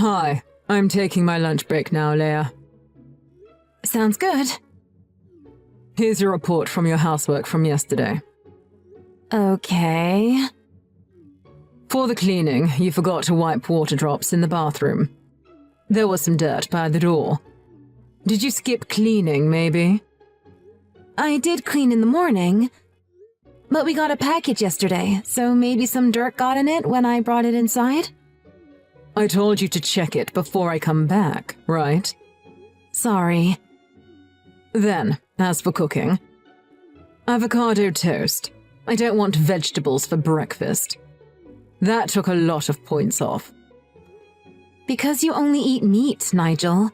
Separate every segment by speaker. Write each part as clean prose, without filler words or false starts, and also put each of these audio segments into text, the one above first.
Speaker 1: Hi, I'm taking my lunch break now, Leia.
Speaker 2: Sounds good.
Speaker 1: Here's your report from your housework from yesterday.
Speaker 2: Okay.
Speaker 1: For the cleaning, you forgot to wipe water drops in the bathroom. There was some dirt by the door. Did you skip cleaning, maybe?
Speaker 2: I did clean in the morning, but we got a package yesterday, so maybe some dirt got in it when I brought it inside?
Speaker 1: I told you to check it before I come back, right?
Speaker 2: Sorry.
Speaker 1: Then, as for cooking, avocado toast. I don't want vegetables for breakfast. That took a lot of points off.
Speaker 2: Because you only eat meat, Nigel.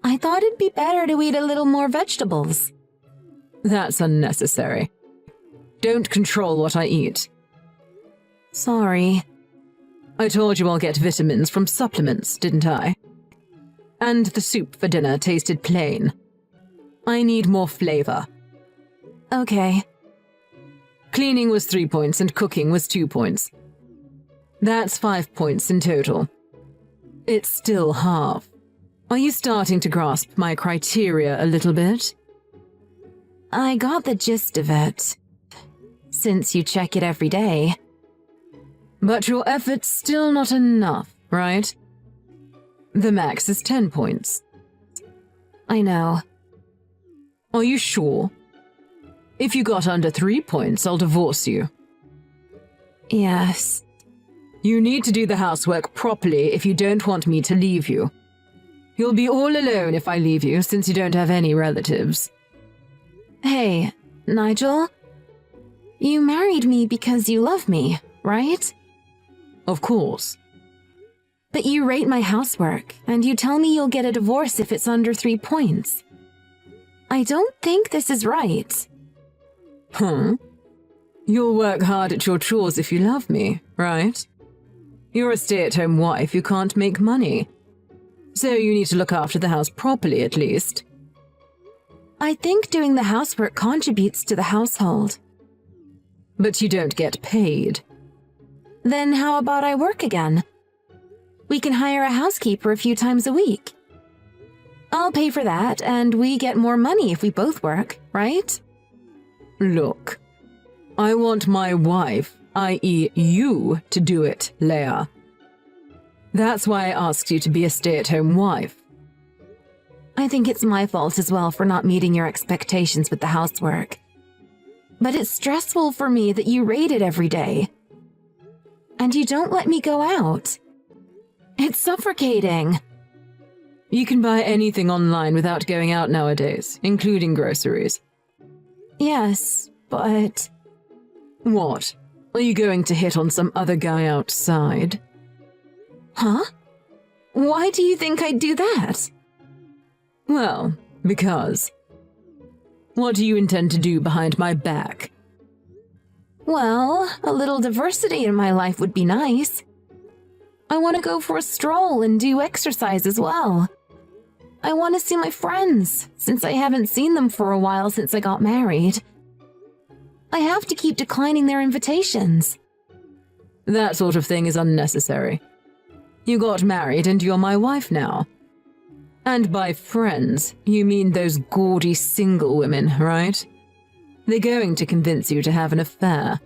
Speaker 2: I thought it'd be better to eat a little more vegetables.
Speaker 1: That's unnecessary. Don't control what I eat.
Speaker 2: Sorry.
Speaker 1: I told you I'll get vitamins from supplements, didn't I? And the soup for dinner tasted plain. I need more flavor.
Speaker 2: Okay.
Speaker 1: Cleaning was 3 points and cooking was 2 points. That's 5 points in total. It's still half. Are you starting to grasp my criteria a little bit?
Speaker 2: I got the gist of it. Since you check it every day.
Speaker 1: But your effort's still not enough, right? The max is 10 points.
Speaker 2: I know.
Speaker 1: Are you sure? If you got under 3 points, I'll divorce you.
Speaker 2: Yes.
Speaker 1: You need to do the housework properly if you don't want me to leave you. You'll be all alone if I leave you, since you don't have any relatives.
Speaker 2: Hey, Nigel. You married me because you love me, right?
Speaker 1: Of course.
Speaker 2: But you rate my housework, and you tell me you'll get a divorce if it's under 3 points. I don't think this is right.
Speaker 1: You'll work hard at your chores if you love me, right? You're a stay-at-home wife who can't make money. So you need to look after the house properly, at least.
Speaker 2: I think doing the housework contributes to the household.
Speaker 1: But you don't get paid.
Speaker 2: Then how about I work again? We can hire a housekeeper a few times a week. I'll pay for that, and we get more money if we both work, right?
Speaker 1: Look, I want my wife, i.e. you, to do it, Leia. That's why I asked you to be a stay-at-home wife.
Speaker 2: I think it's my fault as well for not meeting your expectations with the housework. But it's stressful for me that you rate it every day. And you don't let me go out. It's suffocating.
Speaker 1: You can buy anything online without going out nowadays, including groceries.
Speaker 2: Yes, but...
Speaker 1: What? Are you going to hit on some other guy outside?
Speaker 2: Huh? Why do you think I'd do that?
Speaker 1: Well, because. What do you intend to do behind my back?
Speaker 2: Well, a little diversity in my life would be nice. I want to go for a stroll and do exercise as well. I want to see my friends, since I haven't seen them for a while since I got married. I have to keep declining their invitations.
Speaker 1: That sort of thing is unnecessary. You got married and you're my wife now. And by friends, you mean those gaudy single women, right? They're going to convince you to have an affair.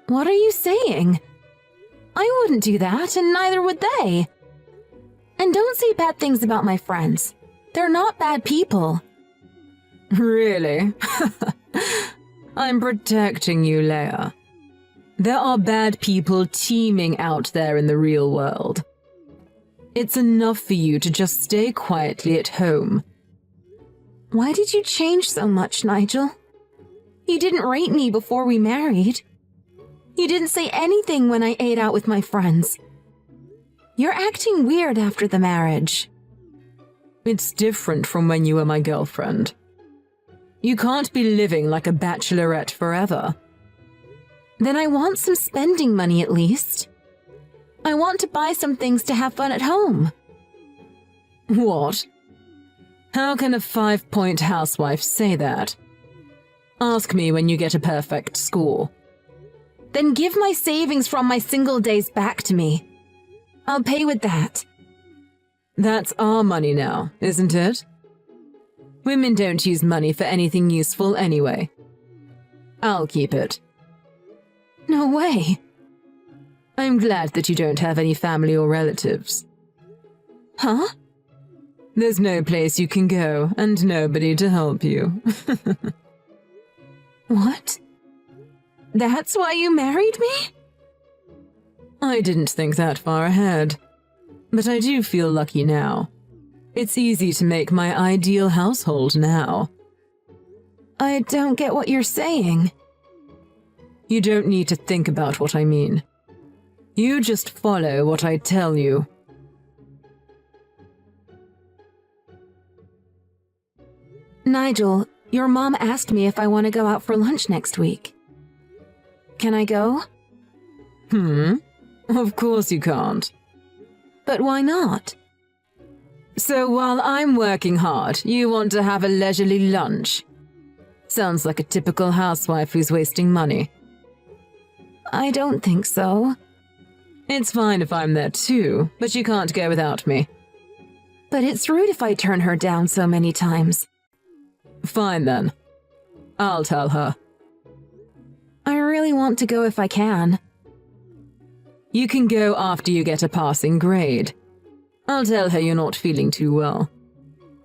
Speaker 2: What are you saying? I wouldn't do that, and neither would they. And don't say bad things about my friends. They're not bad people.
Speaker 1: Really? I'm protecting you, Leia. There are bad people teeming out there in the real world. It's enough for you to just stay quietly at home.
Speaker 2: Why did you change so much, Nigel? You didn't rate me before we married. You didn't say anything when I ate out with my friends. You're acting weird after the marriage.
Speaker 1: It's different from when you were my girlfriend. You can't be living like a bachelorette forever.
Speaker 2: Then I want some spending money at least. I want to buy some things to have fun at home.
Speaker 1: What? How can a 5-point housewife say that? Ask me when you get a perfect score.
Speaker 2: Then give my savings from my single days back to me. I'll pay with that.
Speaker 1: That's our money now, isn't it? Women don't use money for anything useful anyway. I'll keep it.
Speaker 2: No way.
Speaker 1: I'm glad that you don't have any family or relatives.
Speaker 2: Huh?
Speaker 1: There's no place you can go and nobody to help you.
Speaker 2: What? That's why you married me?
Speaker 1: I didn't think that far ahead, but I do feel lucky now. It's easy to make my ideal household now.
Speaker 2: I don't get what you're saying.
Speaker 1: You don't need to think about what I mean. You just follow what I tell you.
Speaker 2: Nigel, your mom asked me if I want to go out for lunch next week. Can I go?
Speaker 1: Of course you can't.
Speaker 2: But why not?
Speaker 1: So while I'm working hard, you want to have a leisurely lunch? Sounds like a typical housewife who's wasting money.
Speaker 2: I don't think so.
Speaker 1: It's fine if I'm there too, but you can't go without me.
Speaker 2: But it's rude if I turn her down so many times.
Speaker 1: Fine then. I'll tell her.
Speaker 2: I really want to go if I can.
Speaker 1: You can go after you get a passing grade. I'll tell her you're not feeling too well.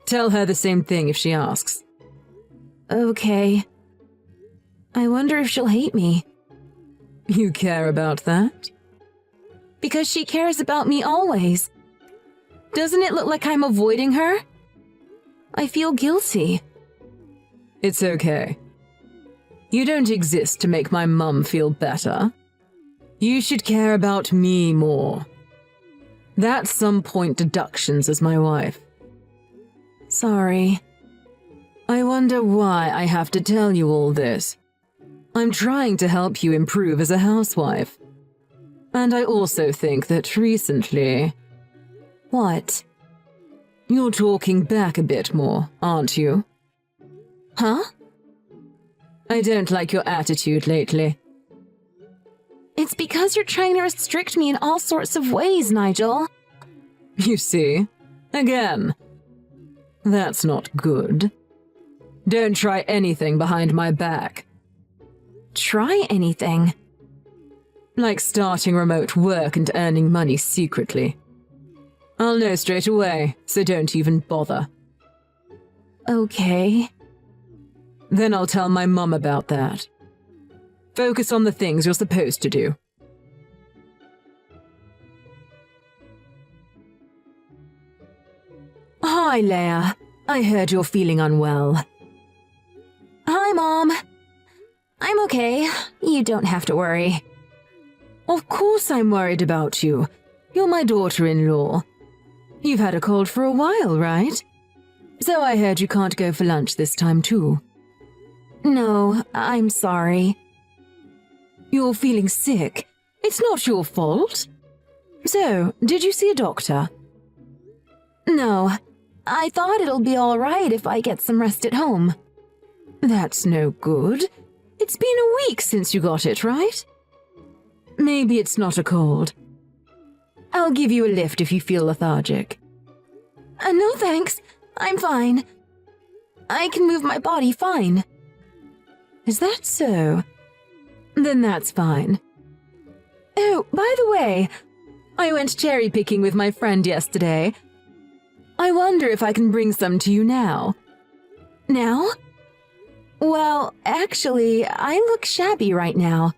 Speaker 1: Tell her the same thing if she asks.
Speaker 2: Okay. I wonder if she'll hate me.
Speaker 1: You care about that?
Speaker 2: Because she cares about me always. Doesn't it look like I'm avoiding her? I feel guilty.
Speaker 1: It's okay. You don't exist to make my mum feel better. You should care about me more. That's some point deductions as my wife.
Speaker 2: Sorry.
Speaker 1: I wonder why I have to tell you all this. I'm trying to help you improve as a housewife. And I also think that recently...
Speaker 2: What?
Speaker 1: You're talking back a bit more, aren't you?
Speaker 2: Huh?
Speaker 1: I don't like your attitude lately.
Speaker 2: It's because you're trying to restrict me in all sorts of ways, Nigel.
Speaker 1: You see? Again. That's not good. Don't try anything behind my back.
Speaker 2: Try anything?
Speaker 1: Like starting remote work and earning money secretly. I'll know straight away, so don't even bother.
Speaker 2: Okay.
Speaker 1: Then I'll tell my mum about that. Focus on the things you're supposed to do. Hi, Leia. I heard you're feeling unwell.
Speaker 2: Hi, Mom. I'm okay. You don't have to worry.
Speaker 1: Of course I'm worried about you. You're my daughter-in-law. You've had a cold for a while, right? So I heard you can't go for lunch this time too.
Speaker 2: No, I'm sorry.
Speaker 1: You're feeling sick. It's not your fault. So, did you see a doctor?
Speaker 2: No, I thought it'll be all right if I get some rest at home.
Speaker 1: That's no good. It's been a week since you got it, right? Maybe it's not a cold. I'll give you a lift if you feel lethargic.
Speaker 2: No thanks, I'm fine. I can move my body fine.
Speaker 1: Is that so? Then that's fine. Oh, by the way, I went cherry picking with my friend yesterday. I wonder if I can bring some to you now.
Speaker 2: Now? Well, actually, I look shabby right now.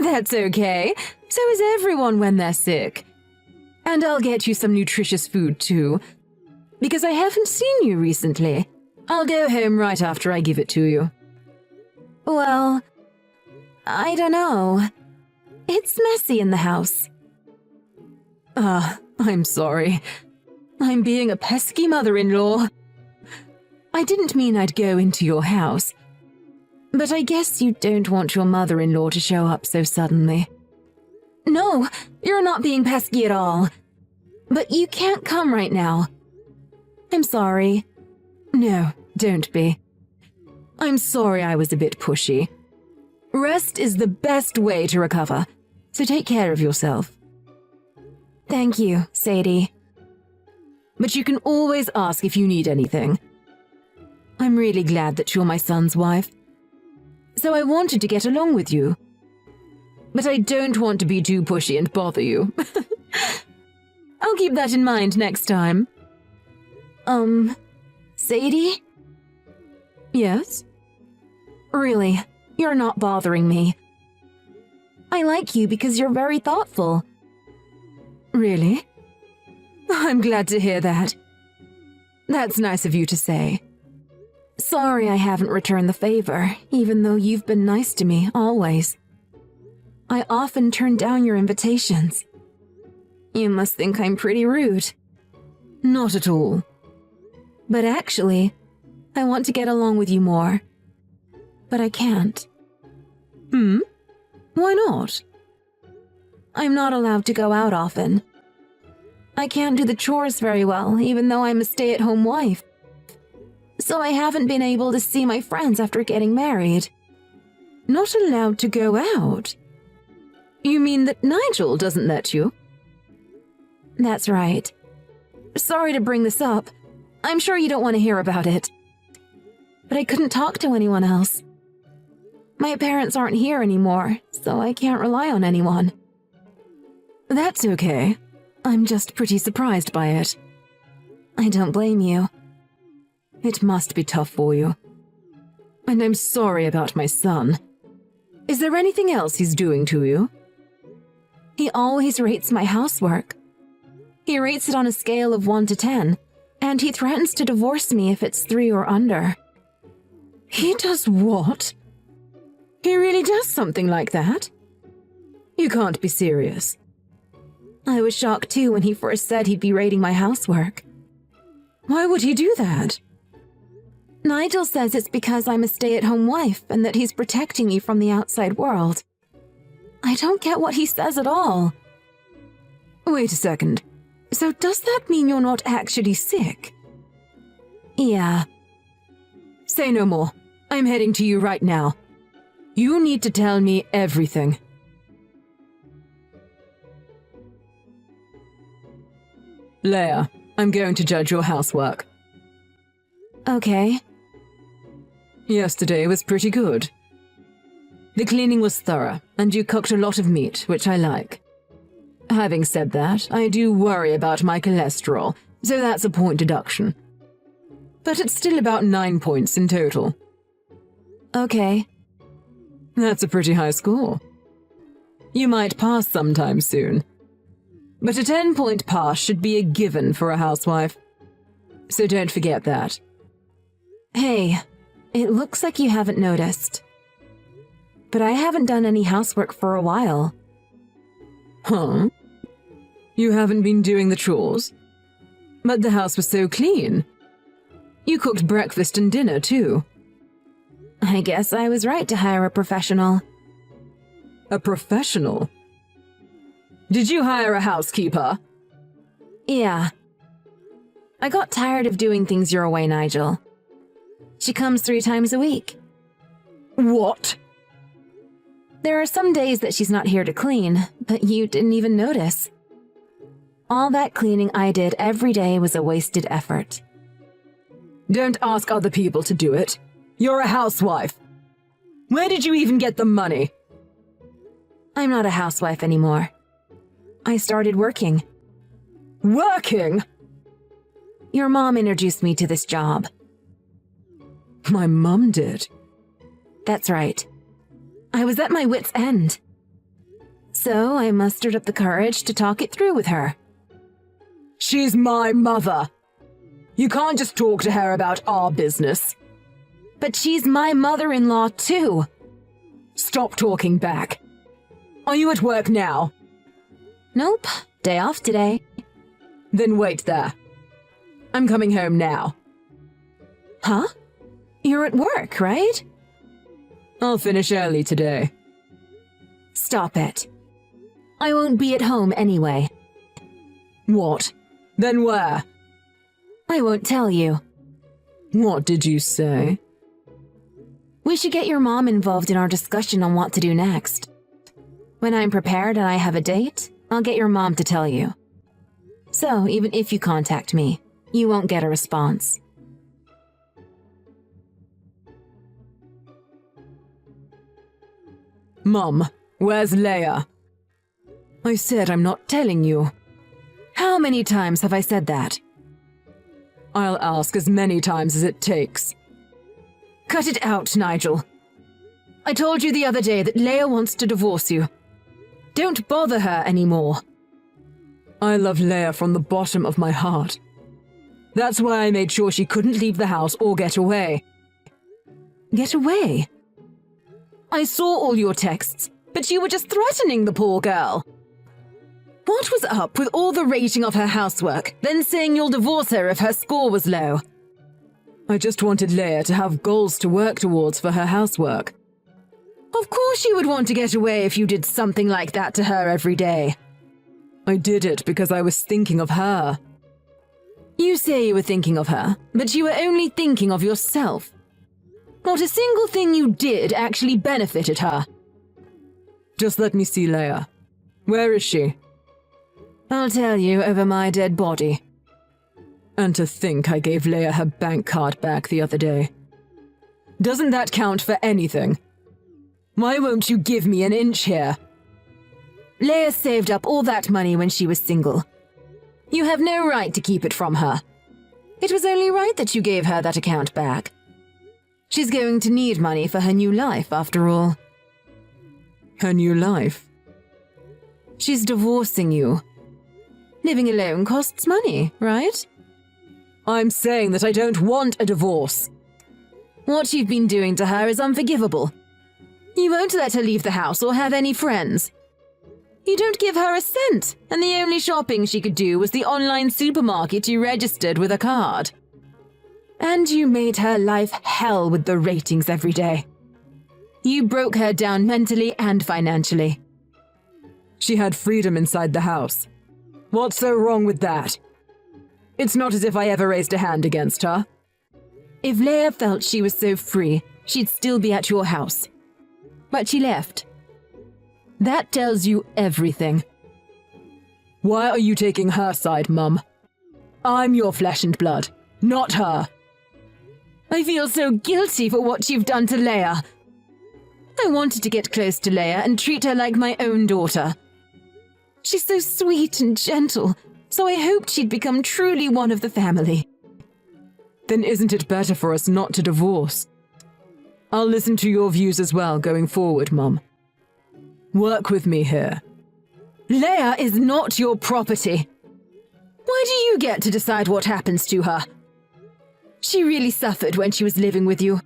Speaker 1: That's okay. So is everyone when they're sick. And I'll get you some nutritious food too. Because I haven't seen you recently. I'll go home right after I give it to you.
Speaker 2: Well, I don't know. It's messy in the house.
Speaker 1: I'm sorry. I'm being a pesky mother-in-law. I didn't mean I'd go into your house. But I guess you don't want your mother-in-law to show up so suddenly.
Speaker 2: No, you're not being pesky at all. But you can't come right now. I'm sorry.
Speaker 1: No, don't be. I'm sorry I was a bit pushy. Rest is the best way to recover, so take care of yourself.
Speaker 2: Thank you, Sadie.
Speaker 1: But you can always ask if you need anything. I'm really glad that you're my son's wife. So I wanted to get along with you. But I don't want to be too pushy and bother you. I'll keep that in mind next time.
Speaker 2: Sadie?
Speaker 1: Yes?
Speaker 2: Really, you're not bothering me. I like you because you're very thoughtful.
Speaker 1: Really? I'm glad to hear that. That's nice of you to say.
Speaker 2: Sorry I haven't returned the favor, even though you've been nice to me, always. I often turn down your invitations. You must think I'm pretty rude.
Speaker 1: Not at all.
Speaker 2: But actually, I want to get along with you more. But I can't.
Speaker 1: Why not?
Speaker 2: I'm not allowed to go out often. I can't do the chores very well, even though I'm a stay-at-home wife. So I haven't been able to see my friends after getting married.
Speaker 1: Not allowed to go out? You mean that Nigel doesn't let you?
Speaker 2: That's right. Sorry to bring this up. I'm sure you don't want to hear about it. But I couldn't talk to anyone else. My parents aren't here anymore, so I can't rely on anyone.
Speaker 1: That's okay. I'm just pretty surprised by it.
Speaker 2: I don't blame you.
Speaker 1: It must be tough for you. And I'm sorry about my son. Is there anything else he's doing to you?
Speaker 2: He always rates my housework. He rates it on a scale of 1 to 10, and he threatens to divorce me if it's 3 or under.
Speaker 1: He does what? He really does something like that? You can't be serious.
Speaker 2: I was shocked too when he first said he'd be rating my housework.
Speaker 1: Why would he do that?
Speaker 2: Nigel says it's because I'm a stay-at-home wife and that he's protecting me from the outside world. I don't get what he says at all.
Speaker 1: Wait a second. So does that mean you're not actually sick?
Speaker 2: Yeah.
Speaker 1: Say no more. I'm heading to you right now. You need to tell me everything. Leia, I'm going to judge your housework.
Speaker 2: Okay.
Speaker 1: Yesterday was pretty good. The cleaning was thorough, and you cooked a lot of meat, which I like. Having said that, I do worry about my cholesterol, so that's a point deduction. But it's still about 9 points in total.
Speaker 2: Okay.
Speaker 1: That's a pretty high score. You might pass sometime soon. But a 10-point pass should be a given for a housewife. So don't forget that.
Speaker 2: Hey, it looks like you haven't noticed. But I haven't done any housework for a while.
Speaker 1: Huh? You haven't been doing the chores? But the house was so clean. You cooked breakfast and dinner, too.
Speaker 2: I guess I was right to hire a professional.
Speaker 1: A professional? Did you hire a housekeeper?
Speaker 2: Yeah. I got tired of doing things your way, Nigel. She comes 3 times a week.
Speaker 1: What?
Speaker 2: There are some days that she's not here to clean, but you didn't even notice. All that cleaning I did every day was a wasted effort.
Speaker 1: Don't ask other people to do it. You're a housewife. Where did you even get the money?
Speaker 2: I'm not a housewife anymore. I started working.
Speaker 1: Working?
Speaker 2: Your mom introduced me to this job.
Speaker 1: My mum did?
Speaker 2: That's right. I was at my wit's end. So I mustered up the courage to talk it through with her.
Speaker 1: She's my mother. You can't just talk to her about our business.
Speaker 2: But she's my mother-in-law too.
Speaker 1: Stop talking back. Are you at work now?
Speaker 2: Nope, day off today.
Speaker 1: Then wait there. I'm coming home now.
Speaker 2: Huh? You're at work, right?
Speaker 1: I'll finish early today.
Speaker 2: Stop it. I won't be at home anyway.
Speaker 1: What? Then where?
Speaker 2: I won't tell you.
Speaker 1: What did you say?
Speaker 2: We should get your mom involved in our discussion on what to do next. When I'm prepared and I have a date, I'll get your mom to tell you. So even if you contact me, you won't get a response.
Speaker 1: Mom, where's Leia? I said I'm not telling you.
Speaker 2: How many times have I said that?
Speaker 1: I'll ask as many times as it takes.
Speaker 2: Cut it out, Nigel. I told you the other day that Leia wants to divorce you. Don't bother her anymore.
Speaker 1: I love Leia from the bottom of my heart. That's why I made sure she couldn't leave the house or get away.
Speaker 2: Get away? I saw all your texts, but you were just threatening the poor girl. What was up with all the rating of her housework, then saying you'll divorce her if her score was low?
Speaker 1: I just wanted Leia to have goals to work towards for her housework.
Speaker 2: Of course you would want to get away if you did something like that to her every day.
Speaker 1: I did it because I was thinking of her.
Speaker 2: You say you were thinking of her, but you were only thinking of yourself. Not a single thing you did actually benefited her.
Speaker 1: Just let me see Leia. Where is she?
Speaker 2: I'll tell you over my dead body.
Speaker 1: And to think I gave Leia her bank card back the other day. Doesn't that count for anything? Why won't you give me an inch here?
Speaker 2: Leia saved up all that money when she was single. You have no right to keep it from her. It was only right that you gave her that account back. She's going to need money for her new life, after all.
Speaker 1: Her new life?
Speaker 2: She's divorcing you. Living alone costs money, right?
Speaker 1: I'm saying that I don't want a divorce.
Speaker 2: What you've been doing to her is unforgivable. You won't let her leave the house or have any friends. You don't give her a cent, and the only shopping she could do was the online supermarket you registered with a card. And you made her life hell with the ratings every day. You broke her down mentally and financially.
Speaker 1: She had freedom inside the house. What's so wrong with that? It's not as if I ever raised a hand against her.
Speaker 2: If Leia felt she was so free, she'd still be at your house. But she left. That tells you everything.
Speaker 1: Why are you taking her side, Mum? I'm your flesh and blood, not her.
Speaker 2: I feel so guilty for what you've done to Leia. I wanted to get close to Leia and treat her like my own daughter. She's so sweet and gentle, so I hoped she'd become truly one of the family.
Speaker 1: Then isn't it better for us not to divorce? I'll listen to your views as well going forward, Mum. Work with me here.
Speaker 2: Leia is not your property. Why do you get to decide what happens to her? She really suffered when she was living with you.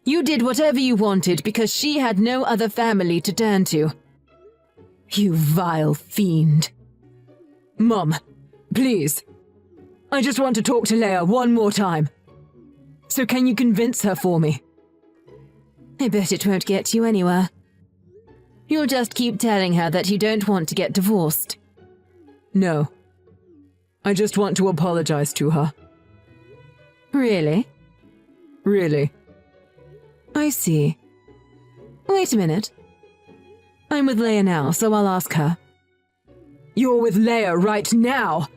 Speaker 2: You did whatever you wanted because she had no other family to turn to. You vile fiend.
Speaker 1: Mum, please. I just want to talk to Leia one more time. So can you convince her for me?
Speaker 2: I bet it won't get you anywhere. You'll just keep telling her that you don't want to get divorced.
Speaker 1: No. I just want to apologize to her.
Speaker 2: Really?
Speaker 1: Really.
Speaker 2: I see. Wait a minute. I'm with Leia now, so I'll ask her.
Speaker 1: You're with Leia right now!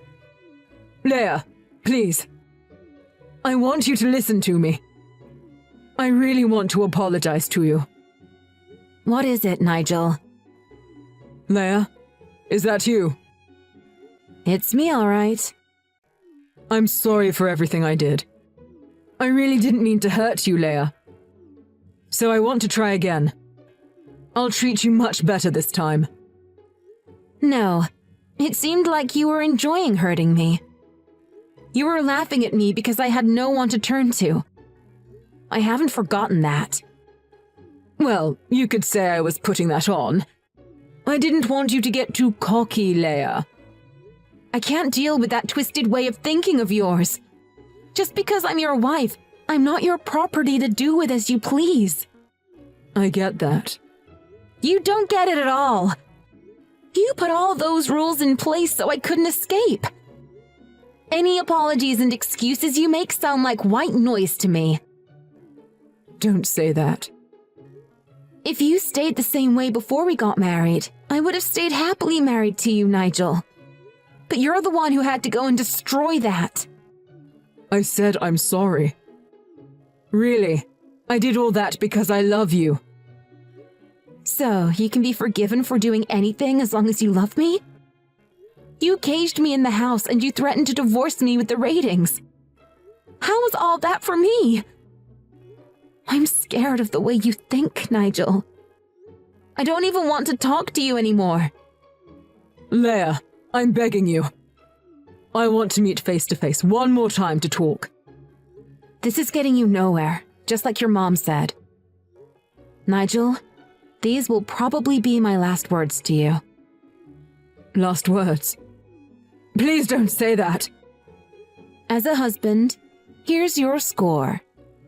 Speaker 1: Leia, please. I want you to listen to me. I really want to apologize to you.
Speaker 2: What is it, Nigel?
Speaker 1: Leia, is that you?
Speaker 2: It's me, all right.
Speaker 1: I'm sorry for everything I did. I really didn't mean to hurt you, Leia. So I want to try again. I'll treat you much better this time.
Speaker 2: No, it seemed like you were enjoying hurting me. You were laughing at me because I had no one to turn to. I haven't forgotten that.
Speaker 1: Well, you could say I was putting that on. I didn't want you to get too cocky, Leia.
Speaker 2: I can't deal with that twisted way of thinking of yours. Just because I'm your wife, I'm not your property to do with as you please.
Speaker 1: I get that.
Speaker 2: You don't get it at all. You put all those rules in place so I couldn't escape. Any apologies and excuses you make sound like white noise to me.
Speaker 1: Don't say that.
Speaker 2: If you stayed the same way before we got married, I would have stayed happily married to you, Nigel. but you're the one who had to go and destroy that.
Speaker 1: I said I'm sorry. Really, I did all that because I love you.
Speaker 2: So, you can be forgiven for doing anything as long as you love me? You caged me in the house and you threatened to divorce me with the ratings. How was all that for me? I'm scared of the way you think, Nigel. I don't even want to talk to you anymore.
Speaker 1: Leia, I'm begging you. I want to meet face to face one more time to talk.
Speaker 2: This is getting you nowhere, just like your mom said. Nigel, these will probably be my last words to you.
Speaker 1: Last words? Please don't say that.
Speaker 2: As a husband, here's your score.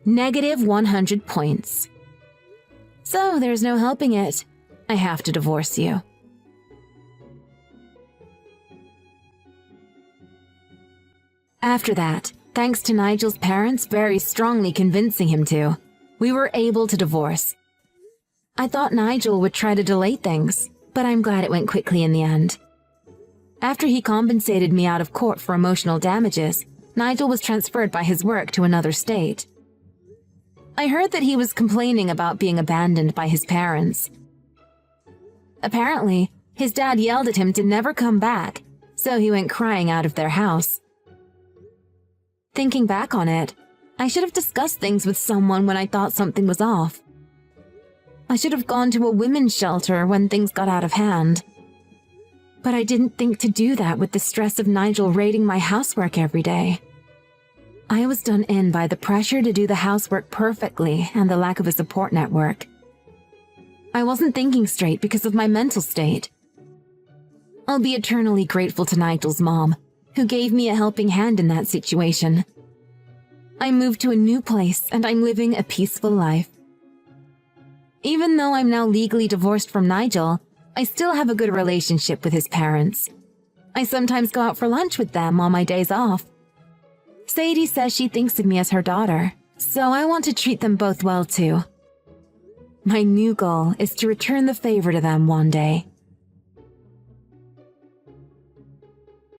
Speaker 2: -100 points. So there's no helping it. I have to divorce you. After that, thanks to Nigel's parents very strongly convincing him to, we were able to divorce. I thought Nigel would try to delay things, but I'm glad it went quickly in the end. After he compensated me out of court for emotional damages, Nigel was transferred by his work to another state. I heard that he was complaining about being abandoned by his parents. Apparently, his dad yelled at him to never come back, so he went crying out of their house. Thinking back on it, I should have discussed things with someone when I thought something was off. I should have gone to a women's shelter when things got out of hand. But I didn't think to do that with the stress of Nigel raiding my housework every day. I was done in by the pressure to do the housework perfectly and the lack of a support network. I wasn't thinking straight because of my mental state. I'll be eternally grateful to Nigel's mom, who gave me a helping hand in that situation. I moved to a new place and I'm living a peaceful life. Even though I'm now legally divorced from Nigel, I still have a good relationship with his parents. I sometimes go out for lunch with them on my days off. Sadie says she thinks of me as her daughter, so I want to treat them both well too. My new goal is to return the favor to them one day.